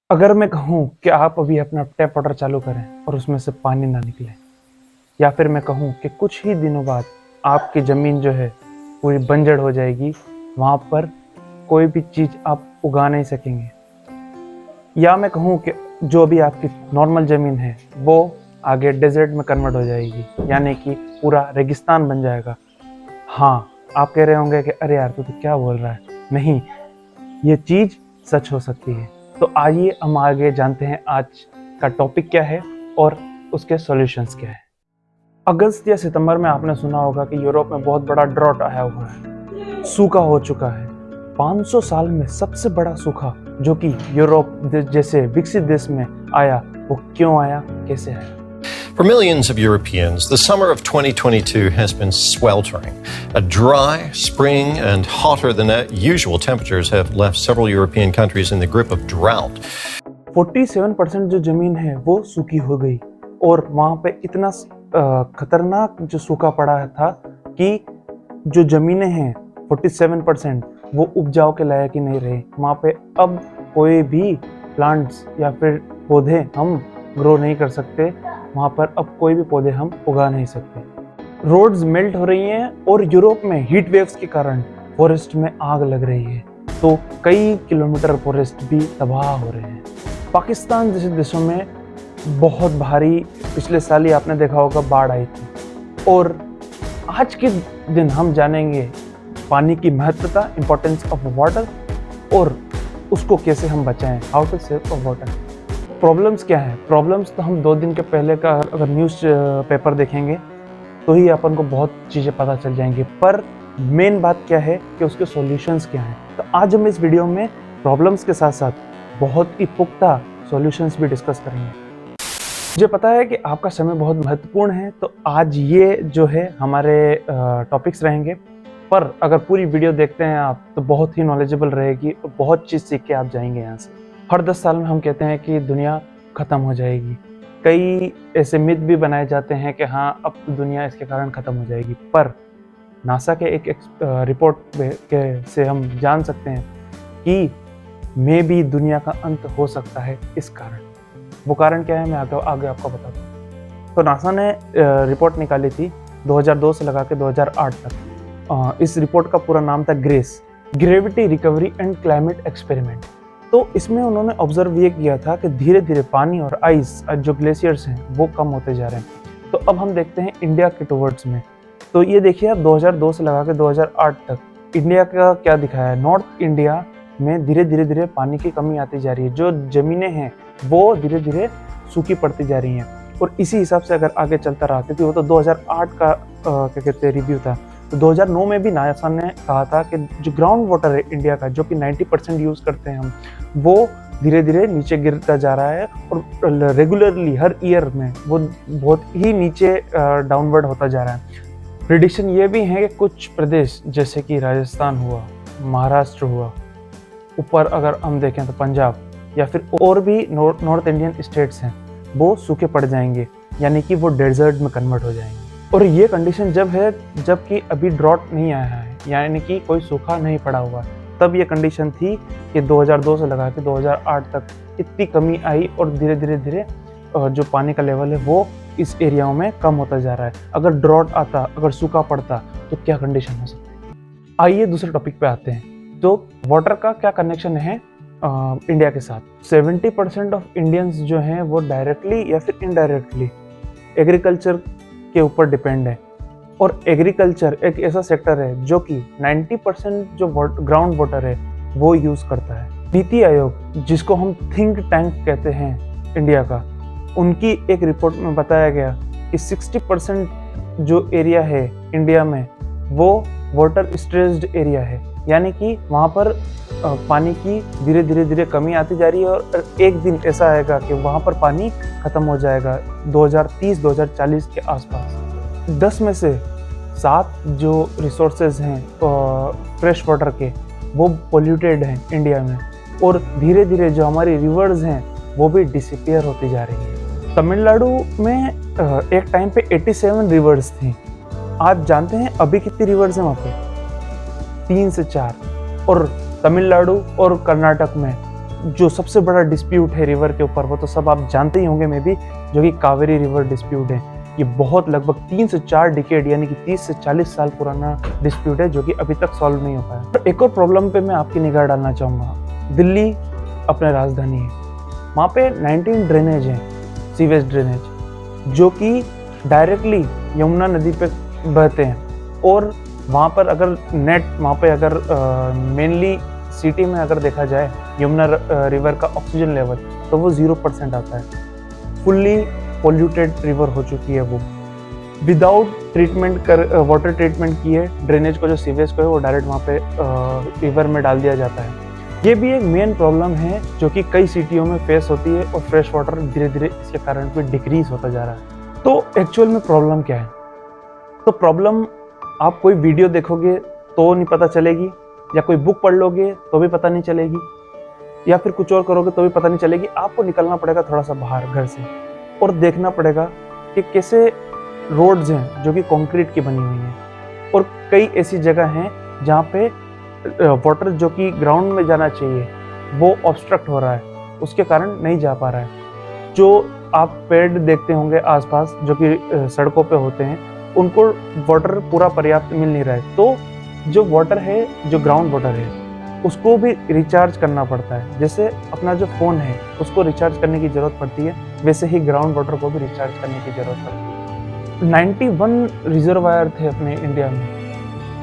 अगर मैं कहूँ कि आप अभी अपना टैप वाटर चालू करें और उसमें से पानी ना निकले, या फिर मैं कहूँ कि कुछ ही दिनों बाद आपकी ज़मीन जो है पूरी बंजर हो जाएगी, वहाँ पर कोई भी चीज़ आप उगा नहीं सकेंगे, या मैं कहूँ कि जो भी आपकी नॉर्मल ज़मीन है वो आगे डेजर्ट में कन्वर्ट हो जाएगी, यानी कि पूरा रेगिस्तान बन जाएगा। हाँ, आप कह रहे होंगे कि अरे यार तू तो क्या बोल रहा है। नहीं, ये चीज़ सच हो सकती है। तो आइए हम आगे जानते हैं आज का टॉपिक क्या है और उसके सॉल्यूशंस क्या है। अगस्त या सितंबर में आपने सुना होगा कि यूरोप में बहुत बड़ा ड्रॉट आया हुआ है, सूखा हो चुका है। 500 साल में सबसे बड़ा सूखा जो कि यूरोप जैसे विकसित देश में आया, वो क्यों आया, कैसे आया? For millions of Europeans, the summer of 2022 has been sweltering. A dry spring and hotter than usual temperatures have left several European countries in the grip of drought. 47% जो जमीन है वो सूखी हो गई और वहाँ पे इतना खतरनाक जो सूखा पड़ा था कि जो जमीनें हैं 47% वो उपजाऊ के लायक ही नहीं रहे। वहाँ पे अब कोई भी प्लांट्स या फिर पौधे हम ग्रो नहीं कर सकते, वहाँ पर अब कोई भी पौधे हम उगा नहीं सकते। रोड्स मेल्ट हो रही हैं और यूरोप में हीट वेव्स के कारण फॉरेस्ट में आग लग रही है, तो कई किलोमीटर फॉरेस्ट भी तबाह हो रहे हैं। पाकिस्तान जैसे देशों में बहुत भारी पिछले साल ही आपने देखा होगा बाढ़ आई थी। और आज के दिन हम जानेंगे पानी की महत्वता, इम्पोर्टेंस ऑफ वाटर, और उसको कैसे हम बचाएं, how to save water. Problems क्या है? प्रॉब्लम्स तो हम 2 दिन के पहले का अगर न्यूज़ पेपर देखेंगे तो ही अपन को बहुत चीज़ें पता चल जाएंगी, पर मेन बात क्या है कि उसके सॉल्यूशंस क्या हैं। तो आज हम इस वीडियो में प्रॉब्लम्स के साथ साथ बहुत ही पुख्ता सॉल्यूशंस भी डिस्कस करेंगे। मुझे पता है कि आपका समय बहुत महत्वपूर्ण है, तो आज ये जो है हमारे टॉपिक्स रहेंगे, पर अगर पूरी वीडियो देखते हैं आप तो बहुत ही नॉलेजेबल रहेगी और बहुत चीज़ सीख के आप जाएंगे यहाँ से। हर 10 साल में हम कहते हैं कि दुनिया ख़त्म हो जाएगी। कई ऐसे मिथ भी बनाए जाते हैं कि हाँ अब तो दुनिया इसके कारण ख़त्म हो जाएगी, पर नासा के एक रिपोर्ट से हम जान सकते हैं कि मे भी दुनिया का अंत हो सकता है इस कारण। वो कारण क्या है मैं आगे आपको बताता हूँ। तो नासा ने रिपोर्ट निकाली थी 2002 से लगा के 2008 तक। इस रिपोर्ट का पूरा नाम था grace, gravity recovery and climate experiment. तो इसमें उन्होंने ऑब्जर्व ये किया था कि धीरे धीरे पानी और आइस जो ग्लेशियर्स हैं वो कम होते जा रहे हैं। तो अब हम देखते हैं इंडिया के टुवर्ड्स में। तो ये देखिए आप 2002 से लगा के 2008 तक इंडिया का क्या दिखाया है। नॉर्थ इंडिया में धीरे धीरे पानी की कमी आती जा रही है, जो ज़मीनें हैं वो धीरे धीरे सूखी पड़ती जा रही हैं। और इसी हिसाब से अगर आगे चलता रहा, क्योंकि वो तो 2008 का क्या कहते हैं रिव्यू था, तो 2009 में भी नासा ने कहा था कि जो ग्राउंड वाटर है इंडिया का, जो कि 90% यूज़ करते हैं हम, वो धीरे धीरे नीचे गिरता जा रहा है और रेगुलरली हर ईयर में वो बहुत ही नीचे डाउनवर्ड होता जा रहा है। प्रेडिक्शन ये भी है कि कुछ प्रदेश जैसे कि राजस्थान हुआ, महाराष्ट्र हुआ, ऊपर अगर हम देखें तो पंजाब या फिर और भी नॉर्थ इंडियन स्टेट्स हैं, वो सूखे पड़ जाएंगे, यानी कि वो डेजर्ट में कन्वर्ट हो जाएंगे। और ये कंडीशन जब है जबकि अभी ड्रॉट नहीं आया है, यानी कि कोई सूखा नहीं पड़ा हुआ, तब ये कंडीशन थी कि 2002 से लगा के 2008 तक इतनी कमी आई और धीरे धीरे जो पानी का लेवल है वो इस एरियाओं में कम होता जा रहा है। अगर ड्रॉट आता, अगर सूखा पड़ता तो क्या कंडीशन हो सकती है। आइए दूसरे टॉपिक पे आते हैं। तो वाटर का क्या कनेक्शन है इंडिया के साथ। 70% ऑफ इंडियंस जो हैं वो डायरेक्टली या फिर इनडायरेक्टली एग्रीकल्चर के ऊपर डिपेंड है, और एग्रीकल्चर एक ऐसा सेक्टर है जो कि 90% जो ग्राउंड वाटर है वो यूज़ करता है। नीति आयोग, जिसको हम थिंक टैंक कहते हैं इंडिया का, उनकी एक रिपोर्ट में बताया गया कि 60% जो एरिया है इंडिया में वो वाटर स्ट्रेस्ड एरिया है, यानी कि वहाँ पर पानी की धीरे धीरे कमी आती जा रही है और एक दिन ऐसा आएगा कि वहाँ पर पानी ख़त्म हो जाएगा 2030-2040 के आसपास। 10 में से 7 जो रिसोर्सेज हैं फ्रेश वाटर के वो पोल्यूटेड हैं इंडिया में, और धीरे धीरे जो हमारी रिवर्स हैं वो भी डिसअपीयर होती जा रही है। तमिलनाडु में एक टाइम पे 87 रिवर्स थी। आज जानते हैं अभी कितनी रिवर्स हैं वहाँ पे? 3 से 4। और तमिलनाडु और कर्नाटक में जो सबसे बड़ा डिस्प्यूट है रिवर के ऊपर वो तो सब आप जानते ही होंगे मे भी, जो कि कावेरी रिवर डिस्प्यूट है। ये बहुत लगभग 3 से 4 डिकेड यानी कि 30 से 40 साल पुराना डिस्प्यूट है जो कि अभी तक सॉल्व नहीं हो पाया। तो एक और प्रॉब्लम पे मैं आपकी निगाह डालना चाहूँगा। दिल्ली अपना राजधानी है, वहाँ पे 19 ड्रेनेज हैं, सीवेज ड्रेनेज, जो कि डायरेक्टली यमुना नदी पे बहते हैं। और वहाँ पर अगर वहाँ पे अगर मेनली सिटी में अगर देखा जाए यमुना रिवर का ऑक्सीजन लेवल तो वो 0% आता है। फुल्ली पोल्यूटेड रिवर हो चुकी है वो, विदाउट ट्रीटमेंट वाटर ट्रीटमेंट किए ड्रेनेज को, जो सीवेज को है वो डायरेक्ट वहाँ पे रिवर में डाल दिया जाता है। ये भी एक मेन प्रॉब्लम है जो कि कई सिटियों में फेस होती है और फ्रेश वाटर धीरे धीरे इसके कारण भी डिक्रीज होता जा रहा है। तो एक्चुअल में प्रॉब्लम क्या है? तो प्रॉब्लम आप कोई वीडियो देखोगे तो नहीं पता चलेगी, या कोई बुक पढ़ लोगे तो भी पता नहीं चलेगी, या फिर कुछ और करोगे तो भी पता नहीं चलेगी। आपको निकलना पड़ेगा थोड़ा सा बाहर घर से और देखना पड़ेगा कि कैसे रोड्स हैं जो कि कंक्रीट की बनी हुई हैं, और कई ऐसी जगह हैं जहाँ पे वाटर जो कि ग्राउंड में जाना चाहिए वो ऑब्स्ट्रक्ट हो रहा है, उसके कारण नहीं जा पा रहा है। जो आप पेड़ देखते होंगे आसपास जो कि सड़कों पे होते हैं, उनको वाटर पूरा पर्याप्त मिल नहीं रहा है। तो जो वाटर है, जो ग्राउंड वाटर है, उसको भी रिचार्ज करना पड़ता है। जैसे अपना जो फ़ोन है उसको रिचार्ज करने की ज़रूरत पड़ती है, वैसे ही ग्राउंड वाटर को भी रिचार्ज करने की ज़रूरत पड़ती है। 91 रिजर्वायर थे अपने इंडिया में,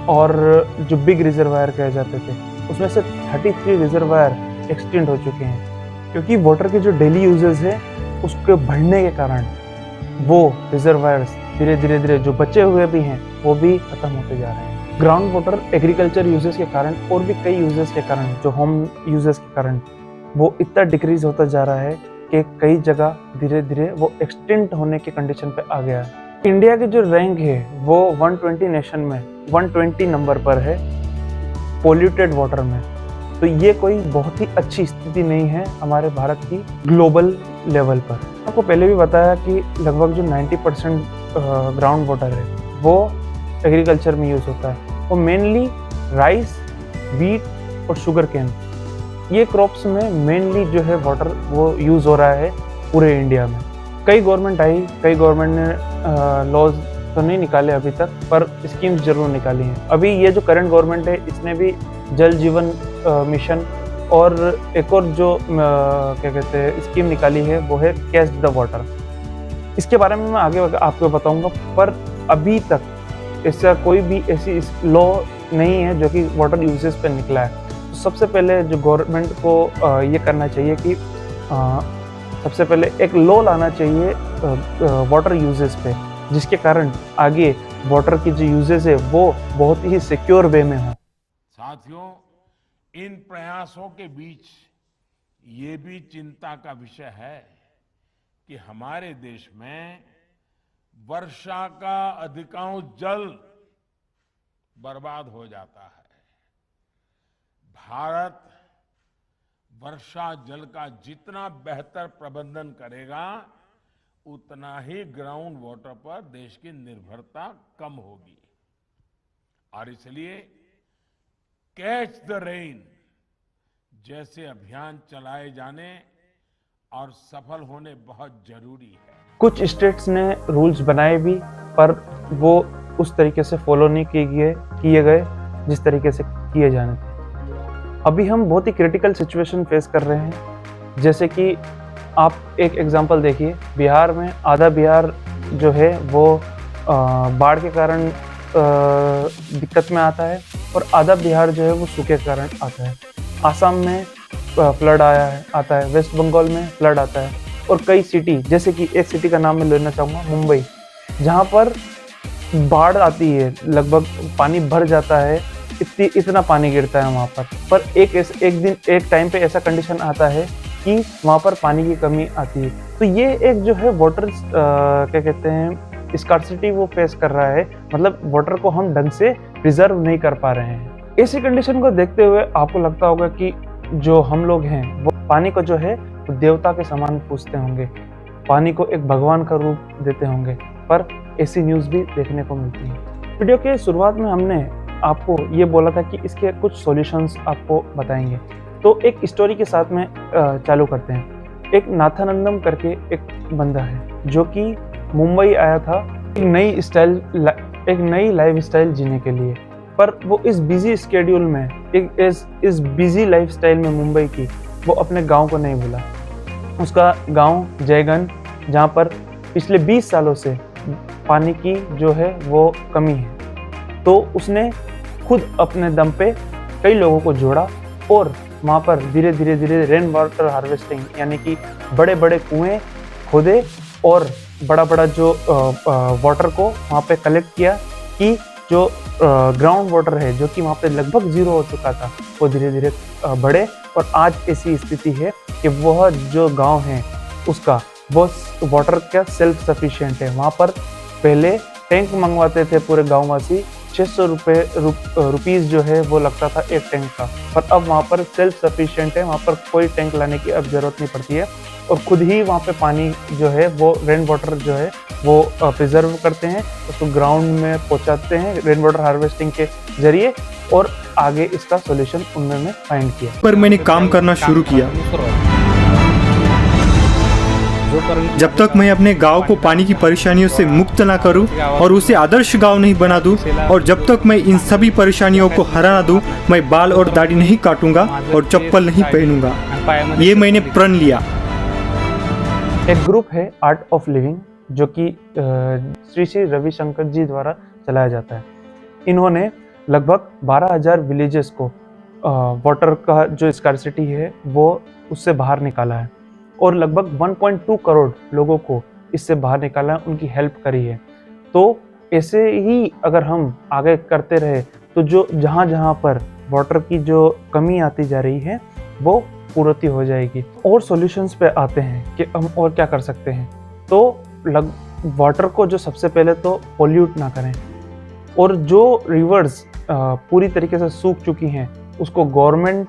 और जो बिग रिजर्वायर कहे जाते थे उसमें से 33 रिजर्वायर एक्सटेंड हो चुके हैं, क्योंकि वाटर के जो डेली यूजेस है उसके बढ़ने के कारण वो रिजर्वायर्स धीरे धीरे जो बचे हुए भी हैं वो भी खत्म होते जा रहे हैं। ग्राउंड वाटर एग्रीकल्चर यूजेस के कारण और भी कई यूजेस के कारण, जो होम यूजेस के कारण, वो इतना डिक्रीज होता जा रहा है कि कई जगह धीरे धीरे वो एक्सटेंट होने के कंडीशन पे आ गया है। इंडिया की जो रैंक है वो 120 नेशन में 120 नंबर पर है पोल्यूटेड वाटर में। तो ये कोई बहुत ही अच्छी स्थिति नहीं है हमारे भारत की ग्लोबल लेवल पर। आपको पहले भी बताया कि लगभग जो 90% ग्राउंड वाटर है वो एग्रीकल्चर में यूज़ होता है, वो मेनली राइस, वीट और शुगर केन, ये क्रॉप्स में मेनली जो है वाटर वो यूज़ हो रहा है पूरे इंडिया में। कई गवर्नमेंट आई, कई गवर्नमेंट ने लॉज तो नहीं निकाले अभी तक, पर स्कीम्स जरूर निकाली हैं। अभी ये जो करंट गवर्नमेंट है इसने भी जल जीवन मिशन और एक और जो क्या कहते हैं स्कीम निकाली है वो है कैच द वाटर। इसके बारे में मैं आगे आपको बताऊंगा, पर अभी तक ऐसा कोई भी ऐसी लॉ नहीं है जो कि वाटर यूजेस पे निकला है। तो सबसे पहले जो गवर्नमेंट को ये करना चाहिए कि सबसे पहले एक लॉ लाना चाहिए वाटर यूजेस पे, जिसके कारण आगे वाटर की जो यूजेस है वो बहुत ही सिक्योर वे में हो। साथियों, इन प्रयासों के बीच ये भी चिंता का विषय है कि हमारे देश में वर्षा का अधिकांश जल बर्बाद हो जाता है। भारत वर्षा जल का जितना बेहतर प्रबंधन करेगा उतना ही ग्राउंड वाटर पर देश की निर्भरता कम होगी, और इसलिए कैच द रेन जैसे अभियान चलाए जाने और सफल होने बहुत जरूरी है। कुछ स्टेट्स ने रूल्स बनाए भी, पर वो उस तरीके से फॉलो नहीं किए गए जिस तरीके से किए जाने थे। अभी हम बहुत ही क्रिटिकल सिचुएशन फेस कर रहे हैं। जैसे कि आप एक एग्जांपल देखिए, बिहार में आधा बिहार जो है वो बाढ़ के कारण दिक्कत में आता है, और आधा बिहार जो है वो सूखे के कारण आता है। आसाम में फ्लड आता है, वेस्ट बंगाल में फ्लड आता है, और कई सिटी, जैसे कि एक सिटी का नाम मैं लेना चाहूँगा, मुंबई, जहाँ पर बाढ़ आती है, लगभग पानी भर जाता है, इतना पानी गिरता है वहाँ पर एक टाइम पे ऐसा कंडीशन आता है कि वहाँ पर पानी की कमी आती है। तो ये एक जो है वाटर क्या कहते हैं स्कार्सिटी वो फेस कर रहा है, मतलब वाटर को हम ढंग से प्रिजर्व नहीं कर पा रहे हैं। ऐसी कंडीशन को देखते हुए आपको लगता होगा कि जो हम लोग हैं वो पानी को जो है वो देवता के समान पूजते होंगे, पानी को एक भगवान का रूप देते होंगे, पर ऐसी न्यूज़ भी देखने को मिलती है। वीडियो के शुरुआत में हमने आपको ये बोला था कि इसके कुछ सॉल्यूशंस आपको बताएंगे। तो एक स्टोरी के साथ में चालू करते हैं। एक नाथानंदम करके एक बंदा है जो कि मुंबई आया था एक नई लाइफ स्टाइल जीने के लिए, पर वो इस बिजी स्केड्यूल में इस बिजी लाइफ स्टाइल में मुंबई की वो अपने गांव को नहीं भूला। उसका गांव जयगंज, जहाँ पर पिछले 20 सालों से पानी की जो है वो कमी है, तो उसने खुद अपने दम पे कई लोगों को जोड़ा और वहाँ पर धीरे धीरे रेन वाटर हार्वेस्टिंग यानी कि बड़े बड़े कुएं खोदे और बड़ा बड़ा जो वाटर को वहाँ पे कलेक्ट किया कि जो ग्राउंड वाटर है जो कि वहाँ पे लगभग जीरो हो चुका था वो धीरे धीरे बढ़े। और आज ऐसी स्थिति है कि वह जो गांव है उसका वो वाटर का सेल्फ सफिशिएंट है। वहाँ पर पहले टैंक मंगवाते थे पूरे गाँववासी, 600 रुपीज़ जो है वो लगता था एक टैंक का, पर अब वहाँ पर सेल्फ सफिशिएंट है। वहाँ पर कोई टैंक लाने की अब ज़रूरत नहीं पड़ती है और खुद ही वहाँ पे पानी जो है वो रेन वाटर जो है वो प्रिजर्व करते हैं, उसको ग्राउंड में पहुँचाते हैं रेन वाटर हार्वेस्टिंग के जरिए और आगे इसका सॉल्यूशन उन्होंने फाइंड किया। पर मैंने काम करना शुरू किया। जब तक मैं अपने गांव को पानी की परेशानियों से मुक्त ना करूं और उसे आदर्श गांव नहीं बना दूं, और जब तक मैं इन सभी परेशानियों को हरा ना दूं, मैं बाल और दाढ़ी नहीं काटूंगा और चप्पल नहीं पहनूंगा। ये मैंने प्रण लिया। एक ग्रुप है आर्ट ऑफ लिविंग जो कि श्री श्री रविशंकर जी द्वारा चलाया जाता है। इन्होंने लगभग 12,000 विलेजेस को वाटर का जो स्कार्सिटी है वो उससे बाहर निकाला है और लगभग 1.2 करोड़ लोगों को इससे बाहर निकाला है, उनकी हेल्प करी है। तो ऐसे ही अगर हम आगे करते रहे तो जो जहाँ पर वाटर की जो कमी आती जा रही है वो पूर्ति हो जाएगी। और सॉल्यूशंस पे आते हैं कि हम और क्या कर सकते हैं। तो वाटर को जो सबसे पहले तो पोल्यूट ना करें और जो रिवर्स पूरी तरीके से सूख चुकी हैं उसको गवर्नमेंट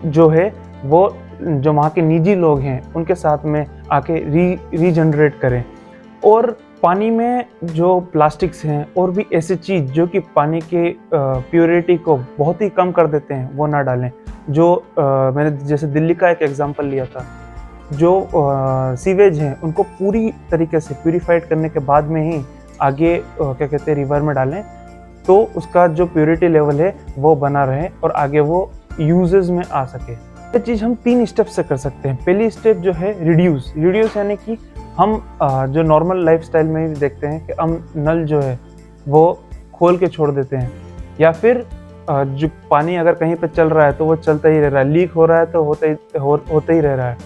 जो है वो जो वहाँ के निजी लोग हैं उनके साथ में आके रीजनरेट करें। और पानी में जो प्लास्टिक्स हैं और भी ऐसी चीज़ जो कि पानी के प्योरिटी को बहुत ही कम कर देते हैं वो ना डालें। जो मैंने जैसे दिल्ली का एक एग्जांपल लिया था, जो सीवेज हैं उनको पूरी तरीके से प्यूरिफाइड करने के बाद में ही आगे क्या कहते हैं रिवर में डालें, तो उसका जो प्योरिटी लेवल है वो बना रहे और आगे वो यूजेस में आ सके। ये चीज़ हम 3 स्टेप से कर सकते हैं। पहली स्टेप जो है रिड्यूस यानी कि हम जो नॉर्मल लाइफस्टाइल में ही देखते हैं कि हम नल जो है वो खोल के छोड़ देते हैं, या फिर जो पानी अगर कहीं पे चल रहा है तो वो चलता ही रह रहा है, लीक हो रहा है तो होते ही रह रहा है।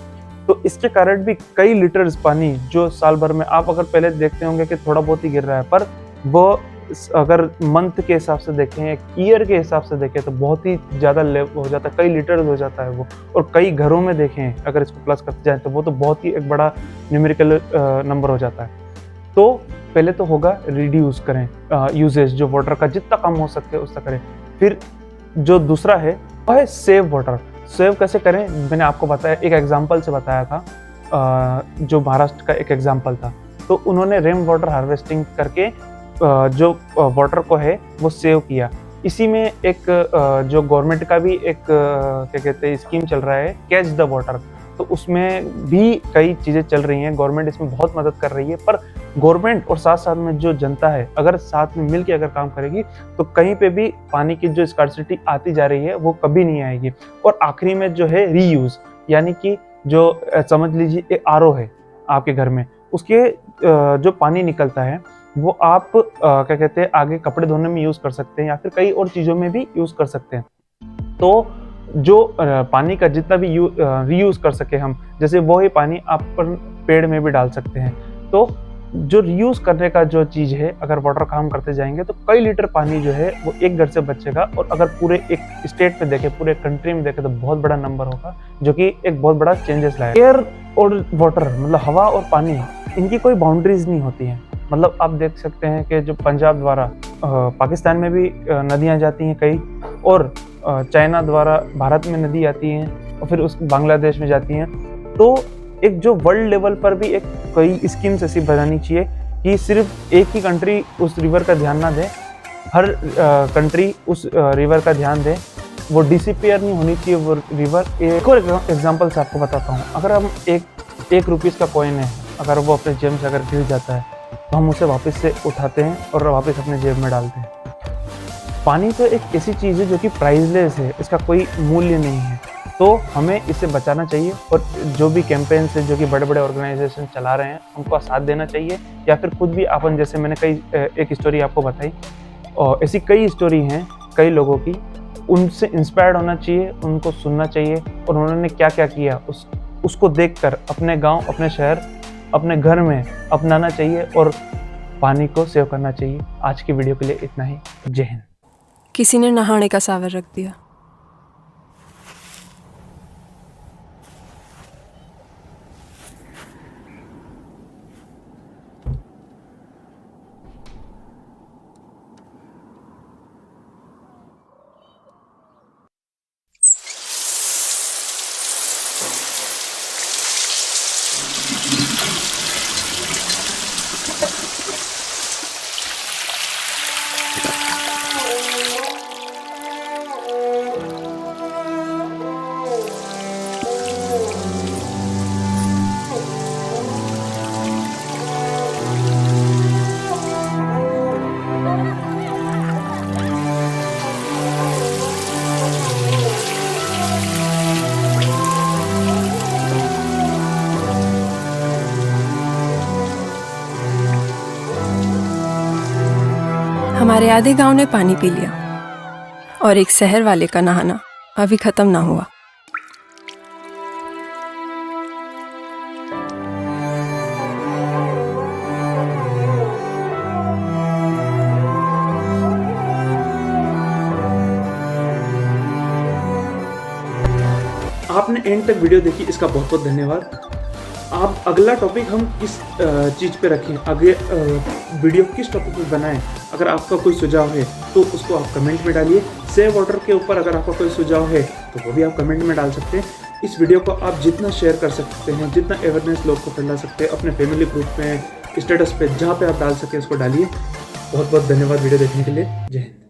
तो इसके कारण भी कई लीटर्स पानी जो साल भर में, आप अगर पहले देखते होंगे कि थोड़ा बहुत ही गिर रहा है, पर वो अगर मंथ के हिसाब से देखें, एक ईयर के हिसाब से देखें तो बहुत ही ज़्यादा हो जाता है, कई लीटर्स हो जाता है वो। और कई घरों में देखें अगर इसको प्लस करते जाएं तो वो तो बहुत ही एक बड़ा न्यूमेरिकल नंबर हो जाता है। तो पहले तो होगा रिड्यूस करें यूजेज, जो वाटर का जितना कम हो सके उतना करें। फिर जो दूसरा है वो है सेव वाटर। सेव कैसे करें मैंने आपको बताया, एक एग्जाम्पल से बताया था, जो महाराष्ट्र का एक एग्जाम्पल था। तो उन्होंने रेन वाटर हार्वेस्टिंग करके जो वाटर को है वो सेव किया। इसी में एक जो गवर्नमेंट का भी एक क्या कहते हैं स्कीम चल रहा है, कैच द वाटर। तो उसमें भी कई चीज़ें चल रही हैं, गवर्नमेंट इसमें बहुत मदद कर रही है। पर गवर्नमेंट और साथ साथ में जो जनता है अगर साथ में मिल के अगर काम करेगी तो कहीं पे भी पानी की जो स्कार्सिटी आती जा रही है वो कभी नहीं आएगी। और आखिरी में जो है रीयूज़, यानी कि जो समझ लीजिए एक आरओ है आपके घर में, उसके जो पानी निकलता है वो आप क्या कहते हैं आगे कपड़े धोने में यूज़ कर सकते हैं या फिर कई और चीज़ों में भी यूज़ कर सकते हैं। तो जो पानी का जितना भी रीयूज़ कर सके हम, जैसे वो ही पानी आप पेड़ में भी डाल सकते हैं। तो जो रीयूज़ करने का जो चीज़ है, अगर वाटर का हम करते जाएंगे तो कई लीटर पानी जो है वो एक घर से बचेगा। और अगर पूरे एक स्टेट में देखें, पूरे कंट्री में देखें तो बहुत बड़ा नंबर होगा, जो कि एक बहुत बड़ा चेंजेस लाएगा। एयर और वाटर मतलब हवा और पानी, इनकी कोई बाउंड्रीज नहीं होती हैं। मतलब आप देख सकते हैं कि जो पंजाब द्वारा पाकिस्तान में भी नदियाँ जाती हैं कई, और चाइना द्वारा भारत में नदी आती हैं और फिर उस बांग्लादेश में जाती हैं। तो एक जो वर्ल्ड लेवल पर भी एक कई स्कीम्स ऐसी बनानी चाहिए कि सिर्फ एक ही कंट्री उस रिवर का ध्यान ना दे, हर कंट्री उस रिवर का ध्यान दे। वो डिसअपियर नहीं होनी चाहिए वो रिवर। एक और एग्जांपल से आपको बताता हूँ, अगर हम एक रुपीस का कॉइन है, अगर वो अपने जेब से अगर गिर जाता है तो हम उसे वापस से उठाते हैं और वापस अपने जेब में डालते हैं। पानी तो एक ऐसी चीज़ है जो कि प्राइसलेस है, इसका कोई मूल्य नहीं है, तो हमें इसे बचाना चाहिए। और जो भी कैंपेन्स है जो कि बड़े बड़े ऑर्गेनाइजेशन चला रहे हैं उनको साथ देना चाहिए, या फिर खुद भी अपन, जैसे मैंने एक स्टोरी आपको बताई और ऐसी कई स्टोरी हैं कई लोगों की, उनसे इंस्पायर्ड होना चाहिए, उनको सुनना चाहिए और उन्होंने क्या क्या किया उसको देखकर अपने गांव, अपने शहर, अपने घर में अपनाना चाहिए और पानी को सेव करना चाहिए। आज की वीडियो के लिए इतना ही। जय हिंद। किसी ने नहाने का सावर रख दिया। हमारे आधे गांव ने पानी पी लिया और एक शहर वाले का नहाना अभी खत्म ना हुआ। आपने एंड तक वीडियो देखी, इसका बहुत बहुत धन्यवाद। आप अगला टॉपिक हम किस चीज़ पे रखें, आगे वीडियो किस टॉपिक पे बनाएं, अगर आपका कोई सुझाव है तो उसको आप कमेंट में डालिए। सेव वाटर के ऊपर अगर आपका कोई सुझाव है तो वो भी आप कमेंट में डाल सकते हैं। इस वीडियो को आप जितना शेयर कर सकते हैं, जितना अवेयरनेस लोग को फैला सकते हैं, अपने फैमिली ग्रुप में, स्टेटस पे, जहाँ पे आप डाल सके उसको डालिए। बहुत बहुत धन्यवाद वीडियो देखने के लिए। जय हिंद।